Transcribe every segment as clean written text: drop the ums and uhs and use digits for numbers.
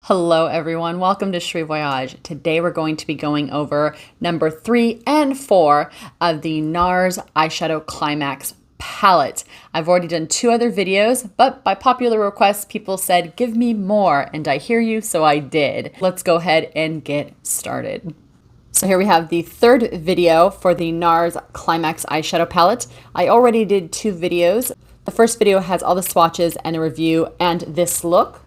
Hello everyone, welcome to Cheri Voyage. Today we're going to be going over number 3 and 4 of the Nars Eyeshadow Climax palette. I've already done 2 other videos, but by popular request, people said, give me more, and I hear you, so I did. Let's go ahead and get started. So here we have the 3rd video for the Nars Climax Eyeshadow palette. I already did 2 videos. The first video has all the swatches and a review and this look,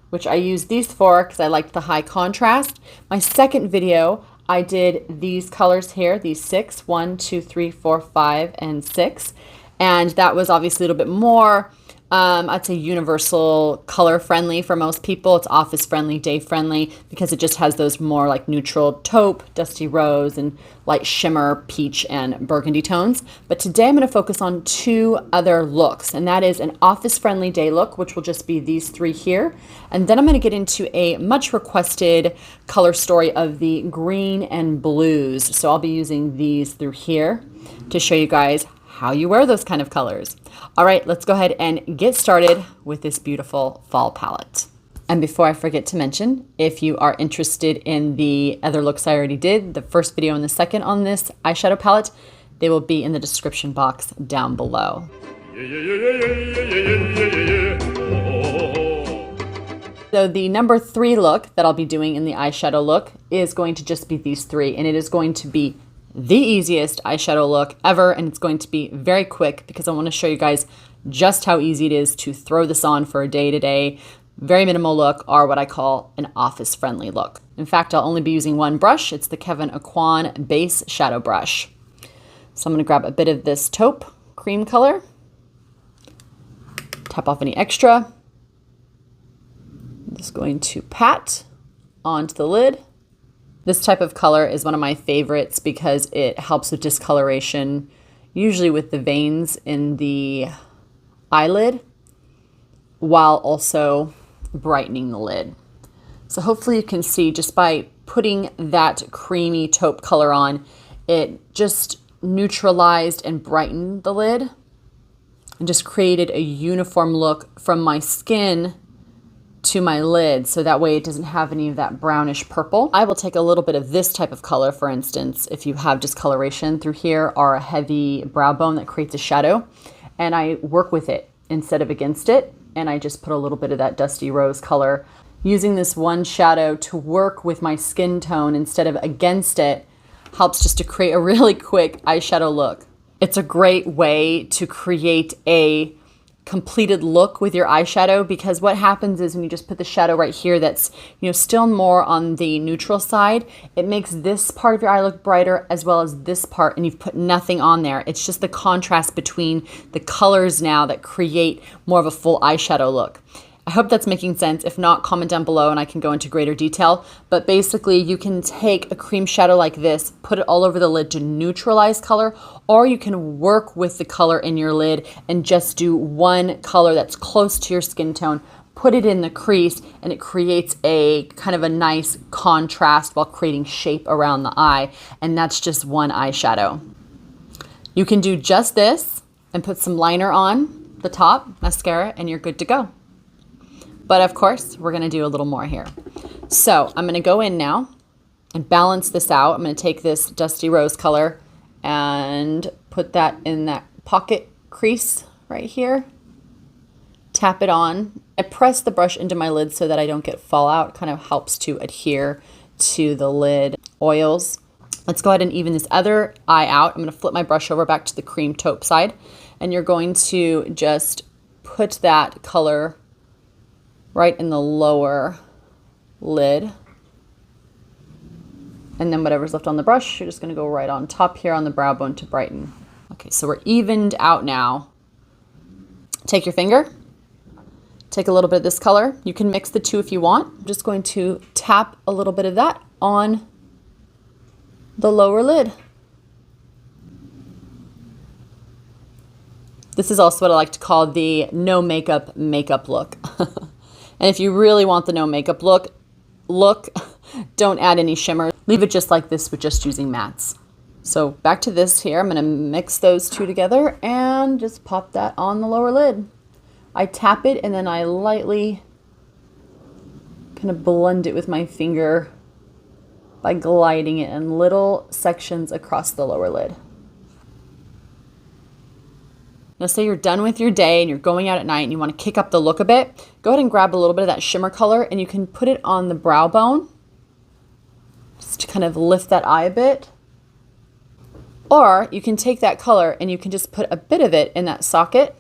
which I use these for because I liked the high contrast. My second video, I did these colors here, these 6, 1, 2, 3, 4, 5, and 6. And that was obviously a little bit more, I'd say universal color friendly for most people. It's office friendly, day friendly, because it just has those more like neutral taupe, dusty rose, and light shimmer, peach, and burgundy tones. But today I'm going to focus on 2 other looks, and that is an office friendly day look, which will just be these 3 here. And then I'm going to get into a much requested color story of the green and blues. So I'll be using these through here to show you guys how you wear those kind of colors. All right, let's go ahead and get started with this beautiful fall palette. And before I forget to mention, if you are interested in the other looks I already did, the first video and the second on this eyeshadow palette, they will be in the description box down below. So the number 3 look that I'll be doing in the eyeshadow look is going to just be these 3, and it is going to be the easiest eyeshadow look ever, and it's going to be very quick because I want to show you guys just how easy it is to throw this on for a day-to-day, very minimal look, or what I call an office-friendly look. In fact, I'll only be using one brush. It's the Kevyn Aucoin Base Shadow Brush. So I'm going to grab a bit of this taupe cream color, tap off any extra. I'm just going to pat onto the lid. This type of color is one of my favorites because it helps with discoloration, usually with the veins in the eyelid, while also brightening the lid. So hopefully you can see just by putting that creamy taupe color on, it just neutralized and brightened the lid and just created a uniform look from my skin to my lid, so that way it doesn't have any of that brownish purple. I will take a little bit of this type of color, for instance, if you have discoloration through here or a heavy brow bone that creates a shadow, and I work with it instead of against it, and I just put a little bit of that dusty rose color. Using this one shadow to work with my skin tone instead of against it helps just to create a really quick eyeshadow look. It's a great way to create a completed look with your eyeshadow, because what happens is when you just put the shadow right here that's, you know, still more on the neutral side, it makes this part of your eye look brighter as well as this part, and you've put nothing on there. It's just the contrast between the colors now that create more of a full eyeshadow look. I hope that's making sense. If not, comment down below and I can go into greater detail. But basically, you can take a cream shadow like this, put it all over the lid to neutralize color, or you can work with the color in your lid and just do one color that's close to your skin tone, put it in the crease, and it creates a kind of a nice contrast while creating shape around the eye. And that's just one eyeshadow. You can do just this and put some liner on the top, mascara, and you're good to go. But of course, we're going to do a little more here. So I'm going to go in now and balance this out. I'm going to take this dusty rose color and put that in that pocket crease right here. Tap it on. I press the brush into my lid so that I don't get fallout. It kind of helps to adhere to the lid oils. Let's go ahead and even this other eye out. I'm going to flip my brush over back to the cream taupe side. And you're going to just put that color right in the lower lid. And then whatever's left on the brush, you're just going to go right on top here on the brow bone to brighten. Okay, so we're evened out now. Take your finger, take a little bit of this color. You can mix the 2 if you want. I'm just going to tap a little bit of that on the lower lid. This is also what I like to call the no makeup look. And if you really want the no makeup look, don't add any shimmer. Leave it just like this with just using mattes. So back to this here, I'm going to mix those 2 together and just pop that on the lower lid. I tap it and then I lightly kind of blend it with my finger by gliding it in little sections across the lower lid. Now say you're done with your day and you're going out at night and you want to kick up the look a bit, go ahead and grab a little bit of that shimmer color and you can put it on the brow bone just to kind of lift that eye a bit. Or you can take that color and you can just put a bit of it in that socket.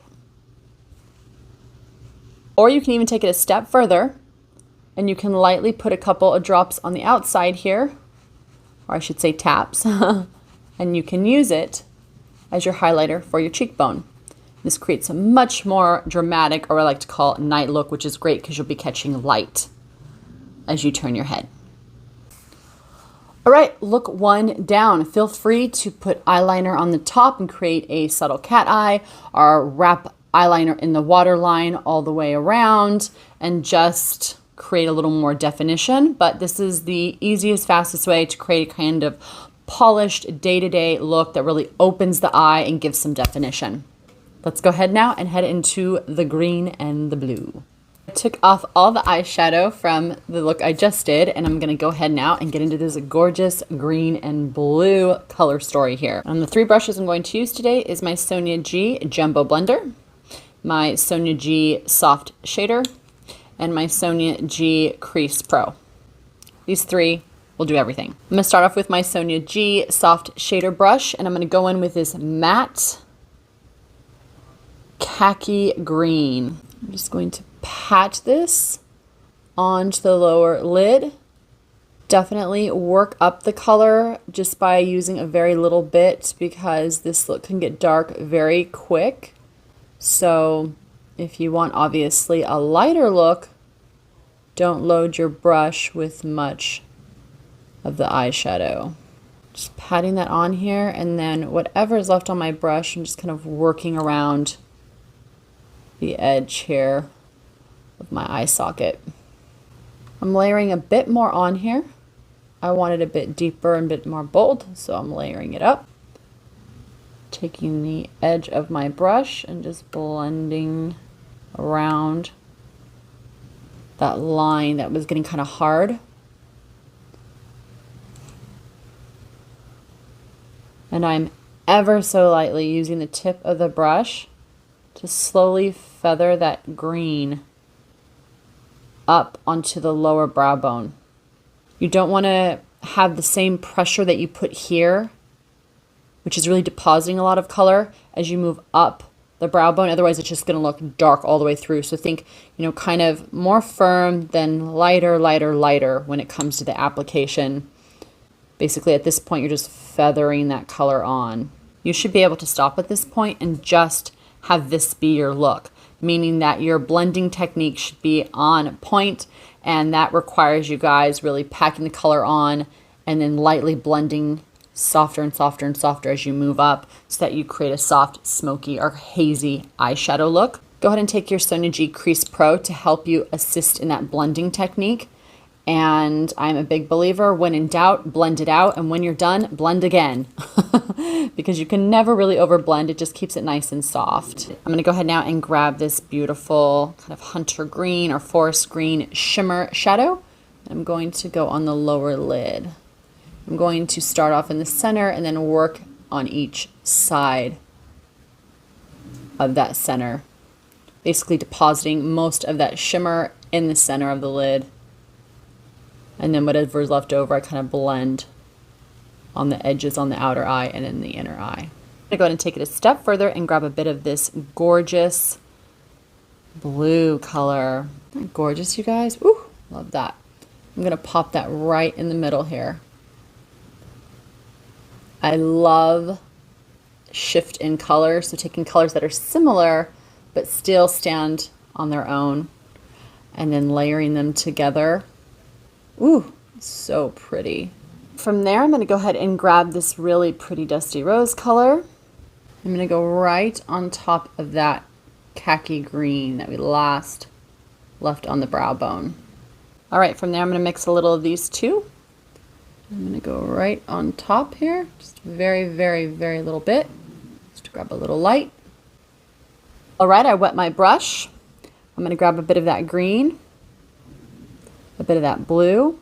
Or you can even take it a step further and you can lightly put a couple of drops on the outside here, or I should say taps, and you can use it as your highlighter for your cheekbone. This creates a much more dramatic, or I like to call it, night look, which is great because you'll be catching light as you turn your head. All right, look one down. Feel free to put eyeliner on the top and create a subtle cat eye, or wrap eyeliner in the waterline all the way around and just create a little more definition. But this is the easiest, fastest way to create a kind of polished day-to-day look that really opens the eye and gives some definition. Let's go ahead now and head into the green and the blue. I took off all the eyeshadow from the look I just did, and I'm going to go ahead now and get into this gorgeous green and blue color story here. And the three brushes I'm going to use today is my SONIA G Jumbo Blender, my SONIA G Soft Shader, and my SONIA G Crease Pro. These three will do everything. I'm going to start off with my SONIA G Soft Shader brush, and I'm going to go in with this matte khaki green. I'm just going to pat this onto the lower lid. Definitely work up the color just by using a very little bit because this look can get dark very quick. So if you want obviously a lighter look, don't load your brush with much of the eyeshadow. Just patting that on here, and then whatever is left on my brush, I'm just kind of working around the edge here of my eye socket. I'm layering a bit more on here. I want it a bit deeper and a bit more bold, so I'm layering it up. Taking the edge of my brush and just blending around that line that was getting kind of hard. And I'm ever so lightly using the tip of the brush to slowly feather that green up onto the lower brow bone. You don't want to have the same pressure that you put here, which is really depositing a lot of color, as you move up the brow bone. Otherwise, it's just going to look dark all the way through. So think, kind of more firm than lighter, lighter, lighter when it comes to the application. Basically, at this point, you're just feathering that color on. You should be able to stop at this point and just have this be your look, meaning that your blending technique should be on point, and that requires you guys really packing the color on and then lightly blending softer and softer and softer as you move up so that you create a soft, smoky, or hazy eyeshadow look. Go ahead and take your SONIA G Crease Pro to help you assist in that blending technique. And I'm a big believer, when in doubt, blend it out. And when you're done, blend again. Because you can never really overblend. It just keeps it nice and soft. I'm going to go ahead now and grab this beautiful kind of hunter green or forest green shimmer shadow. I'm going to go on the lower lid. I'm going to start off in the center and then work on each side of that center. Basically depositing most of that shimmer in the center of the lid. And then whatever's left over, I kind of blend on the edges on the outer eye and in the inner eye. I'm going to go ahead and take it a step further and grab a bit of this gorgeous blue color. Isn't that gorgeous, you guys? Ooh, love that. I'm going to pop that right in the middle here. I love shift in color, so taking colors that are similar but still stand on their own and then layering them together. Ooh, so pretty. From there, I'm going to go ahead and grab this really pretty dusty rose color. I'm going to go right on top of that khaki green that we last left on the brow bone. All right, from there, I'm going to mix a little of these two. I'm going to go right on top here, just very, very, very little bit, just to grab a little light. All right, I wet my brush. I'm going to grab a bit of that green a bit of that blue.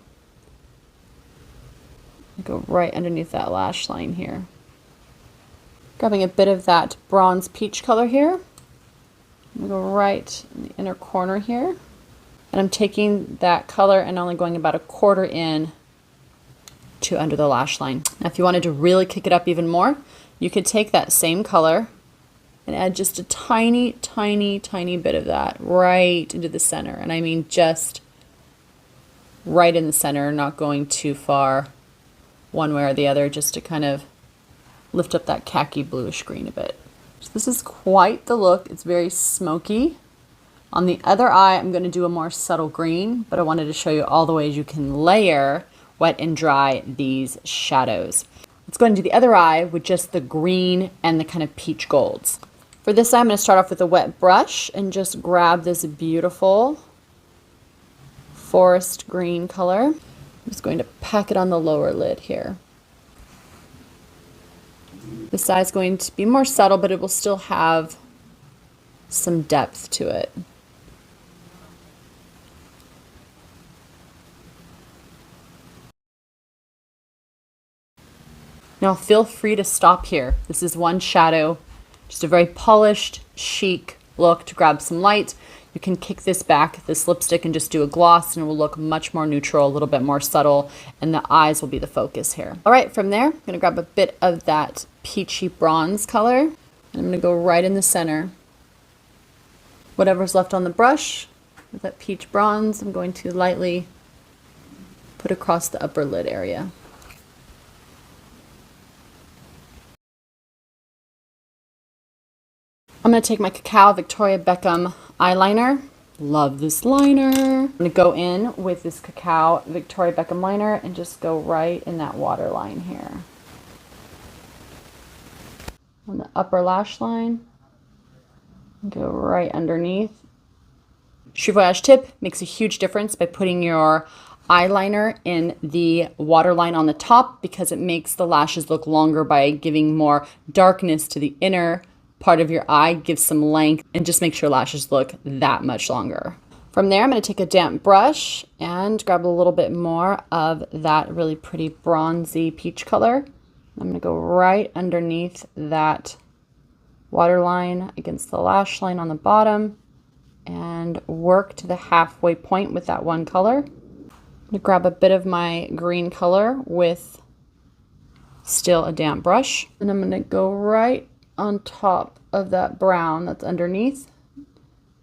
Go right underneath that lash line here. Grabbing a bit of that bronze peach color here. I'm go right in the inner corner here. And I'm taking that color and only going about a quarter in to under the lash line. Now, if you wanted to really kick it up even more, you could take that same color and add just a tiny, tiny, tiny bit of that right into the center. And I mean just right in the center, not going too far one way or the other, just to kind of lift up that khaki bluish green a bit. So this is quite the look. It's very smoky. On the other eye, I'm going to do a more subtle green, but I wanted to show you all the ways you can layer wet and dry these shadows. Let's go into the other eye with just the green and the kind of peach golds. For this eye, I'm going to start off with a wet brush and just grab this beautiful forest green color. I'm just going to pack it on the lower lid here. This eye is going to be more subtle, but it will still have some depth to it. Now feel free to stop here. This is one shadow, just a very polished, chic look to grab some light. You can kick this back, this lipstick, and just do a gloss, and it will look much more neutral, a little bit more subtle, and the eyes will be the focus here. All right, from there, I'm gonna grab a bit of that peachy bronze color, and I'm gonna go right in the center. Whatever's left on the brush, with that peach bronze, I'm going to lightly put across the upper lid area. I'm going to take my Cacao Victoria Beckham eyeliner. Love this liner. I'm going to go in with this Cacao Victoria Beckham liner and just go right in that waterline here. On the upper lash line, go right underneath. Cheri Voyage tip makes a huge difference by putting your eyeliner in the waterline on the top, because it makes the lashes look longer by giving more darkness to the inner part of your eye, gives some length, and just makes your lashes look that much longer. From there, I'm going to take a damp brush and grab a little bit more of that really pretty bronzy peach color. I'm going to go right underneath that waterline against the lash line on the bottom and work to the halfway point with that one color. I'm going to grab a bit of my green color with still a damp brush, and I'm going to go right on top of that brown that's underneath.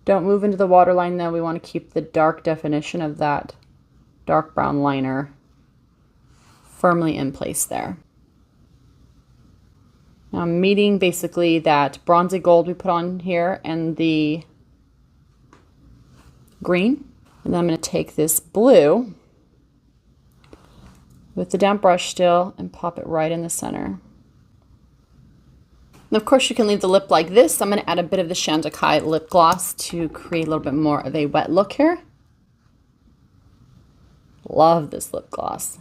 Don't move into the waterline though. We want to keep the dark definition of that dark brown liner firmly in place there. Now I'm meeting basically that bronzy gold we put on here and the green. And then I'm going to take this blue with the damp brush still and pop it right in the center. And of course, you can leave the lip like this. I'm going to add a bit of the Chantecaille lip gloss to create a little bit more of a wet look here. Love this lip gloss.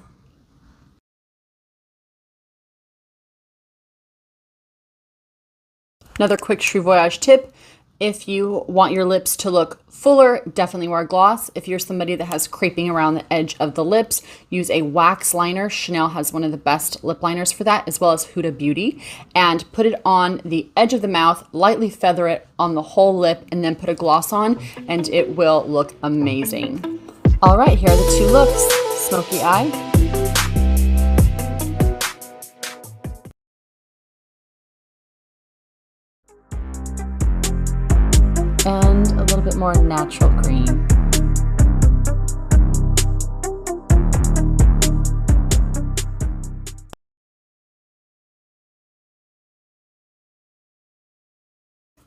Another quick Cheri Voyage tip. If you want your lips to look fuller, definitely wear gloss. If you're somebody that has creping around the edge of the lips, use a wax liner. Chanel has one of the best lip liners for that, as well as Huda Beauty. And put it on the edge of the mouth, lightly feather it on the whole lip, and then put a gloss on, and it will look amazing. All right, here are the two looks. Smoky eye. And a little bit more natural green.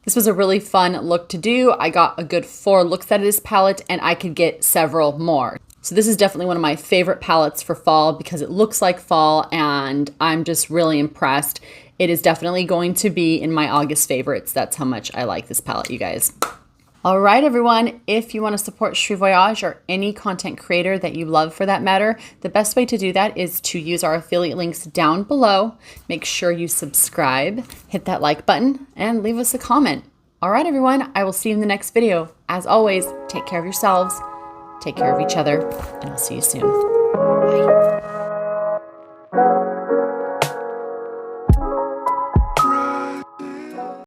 This was a really fun look to do. I got a good 4 looks out of this palette, and I could get several more. So this is definitely one of my favorite palettes for fall because it looks like fall, and I'm just really impressed. It is definitely going to be in my August favorites. That's how much I like this palette, you guys. All right, everyone, if you want to support Cheri Voyage or any content creator that you love for that matter, the best way to do that is to use our affiliate links down below. Make sure you subscribe, hit that like button, and leave us a comment. All right, everyone, I will see you in the next video. As always, take care of yourselves. Take care of each other, and I'll see you soon. Bye.